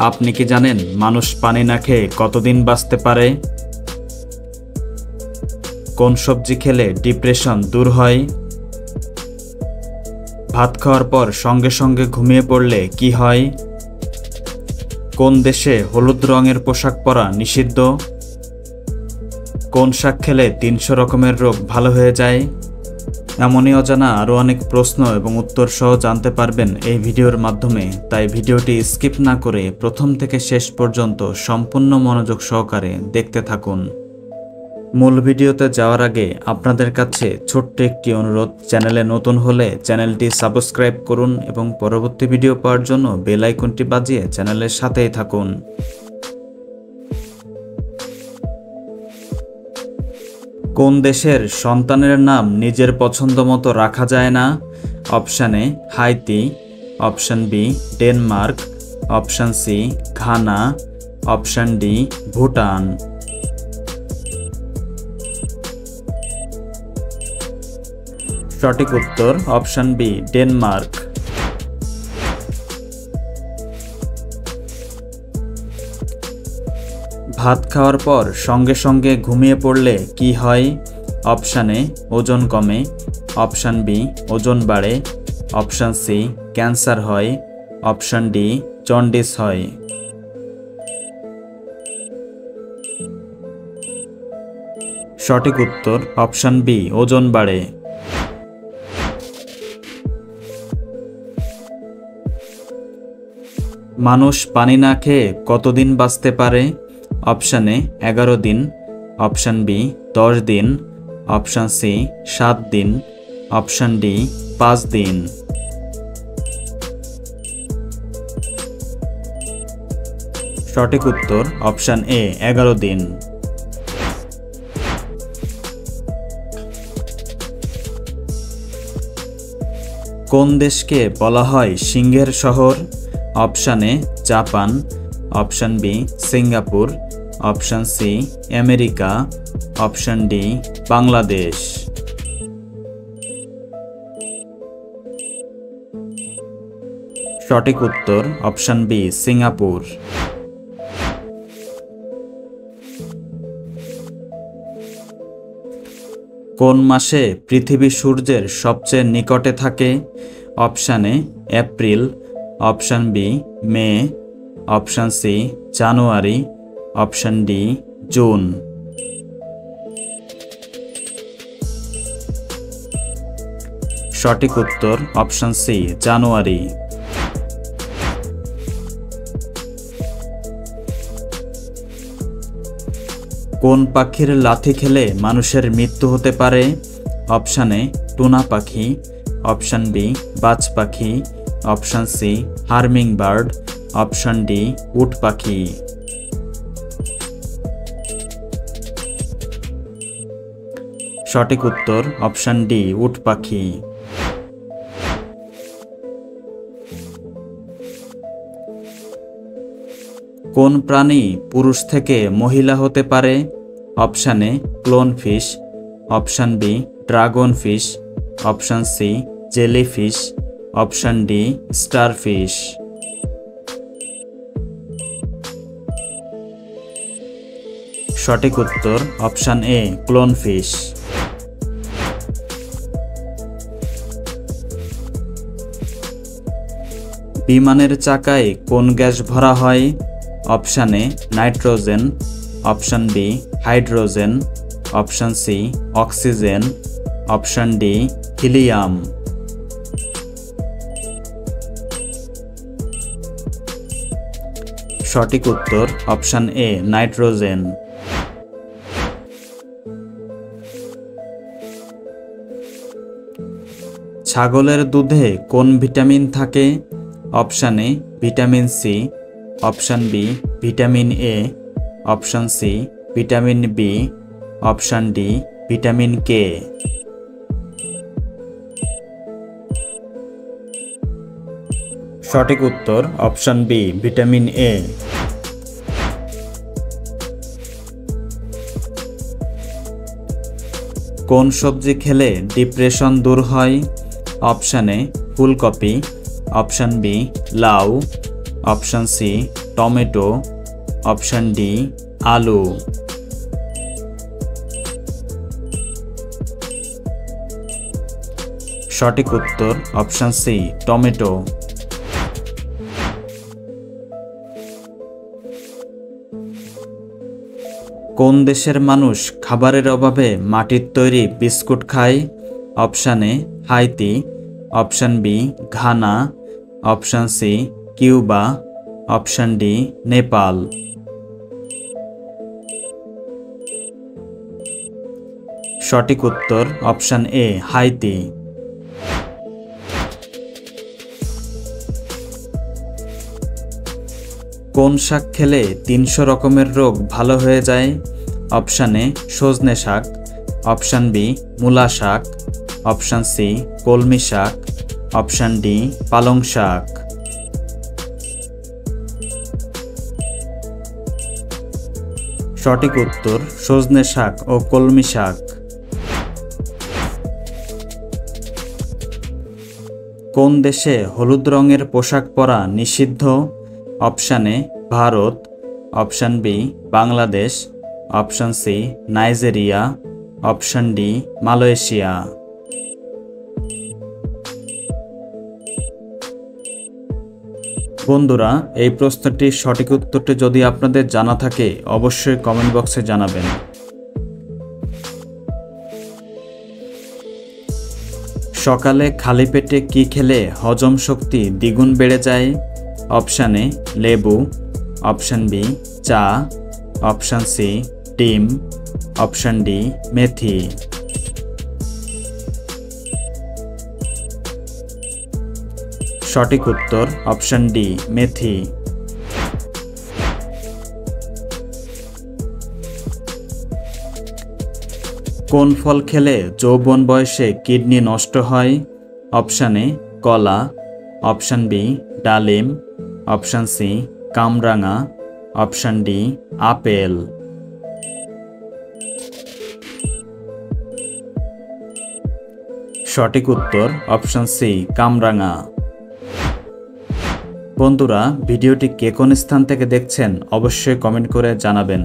আপনি কি জানেন মানুষ পানি না খেয়ে কতদিন বাঁচতে পারে? কোন সবজি খেলে ডিপ্রেশন দূর হয়? ভাত খাওয়ার পর সঙ্গে সঙ্গে ঘুমিয়ে পড়লে কি হয়? কোন দেশে হলুদ রঙের পোশাক পরা নিষিদ্ধ? কোন শাক খেলে ৩০০ রকমের রোগ ভালো হয়ে যায়? এমনই অজানা আরও অনেক প্রশ্ন এবং উত্তর সহ জানতে পারবেন এই ভিডিওর মাধ্যমে। তাই ভিডিওটি স্কিপ না করে প্রথম থেকে শেষ পর্যন্ত সম্পূর্ণ মনোযোগ সহকারে দেখতে থাকুন। মূল ভিডিওতে যাওয়ার আগে আপনাদের কাছে ছোট্ট একটি অনুরোধ, চ্যানেলে নতুন হলে চ্যানেলটি সাবস্ক্রাইব করুন এবং পরবর্তী ভিডিও পাওয়ার জন্য বেল আইকনটি বাজিয়ে চ্যানেলের সাথেই থাকুন। কোন দেশের সন্তানের নাম নিজের পছন্দ মতো রাখা যায় না? Option A Haiti, option B Denmark, option C Ghana, option D Bhutan. সঠিক উত্তর অপশান বি ডেনমার্ক। ভাত খাওয়ার পর সঙ্গে সঙ্গে ঘুমিয়ে পড়লে কি হয়? অপশান এ ওজন কমে, অপশান বি ওজন বাড়ে, অপশান সি ক্যান্সার হয়, অপশান ডি জন্ডিস হয়। সঠিক উত্তর অপশান বি ওজন বাড়ে। মানুষ পানি না খেয়ে কতদিন বাঁচতে পারে? অপশান এ 11 দিন, অপশান বি 10 দিন, অপশান সি 7 দিন, অপশান ডি 5 দিন। সঠিক উত্তর অপশান এ 11 দিন। কোন দেশকে বলা হয় সিংহের শহর? Option A Japan, option B Singapore, option C America, option D Bangladesh. সঠিক উত্তর অপশান বি সিঙ্গাপুর। কোন মাসে পৃথিবী সূর্যের সবচেয়ে নিকটে থাকে? Option A April, option B May, option C January, option D June. সঠিক উত্তর অপশান সি জানুয়ারি। কোন পাখির লাথি খেলে মানুষের মৃত্যু হতে পারে? অপশান এ টুনা পাখি, অপশান বি বাজ পাখি, option C hummingbird, option D উট পাখি। সঠিক উত্তর অপশান ডি উট পাখি। কোন প্রাণী পুরুষ থেকে মহিলা হতে পারে? Option A clownfish, option B dragon fish, option C jellyfish, option D starfish. সঠিক উত্তর অপশান এ ক্লোন ফিশ। বিমানের চাকায় কোন গ্যাস ভরা হয়? Option A nitrogen, option B hydrogen, option C oxygen, option D helium. সঠিক উত্তর option A nitrogen. ছাগলের দুধে কোন ভিটামিন থাকে? Option A vitamin C, option B vitamin A, option C vitamin B, option D vitamin K. সঠিক উত্তর option B vitamin এ। কোন সবজি খেলে ডিপ্রেশন দূর হয়? অপশান এ ফুলকপি, অপশান বি লাউ, option C tomato, option D আলু। সঠিক উত্তর অপশন সি টমেটো। কোন দেশের মানুষ খাবারের অভাবে মাটির তৈরি বিস্কুট খায়? Option A Haiti, option B Ghana, option C Cuba, option D Nepal. সঠিক উত্তর অপশন এ হাইতি। কোন শাক খেলে 300 রকমের রোগ ভালো হয়ে যায়? অপশন এ সজনে শাক, অপশন বি মূলা শাক, অপশন সি কলমি শাক, অপশন ডি পালং শাক। সঠিক উত্তর সজনে শাক ও কলমি শাক। কোন দেশে হলুদ রঙের পোশাক পরা নিষিদ্ধ? Option A Bharat, option B Bangladesh, option C Nigeria, option D Malaysia. বন্ধুরা, এই প্রশ্নটির সঠিক উত্তরটি যদি আপনাদের জানা থাকে অবশ্যই কমেন্ট বক্সে জানাবেন। সকালে খালি পেটে কি খেলে হজম শক্তি দ্বিগুণ বেড়ে যায়? অপশন এ লেবু, অপশন বি চা, অপশন সি ডিম, অপশন ডি মেথি। সঠিক উত্তর অপশন ডি মেথি। কোন ফল খেলে যৌবন বয়সে কিডনি নষ্ট হয়? অপশন এ কলা, অপশন বি ডালিম, অপশন সি কামরাঙা, অপশন ডি আপেল। সঠিক উত্তর অপশন সি কামরাঙা। বন্ধুরা, ভিডিওটি কে কোন স্থান থেকে দেখছেন অবশ্যই কমেন্ট করে জানাবেন।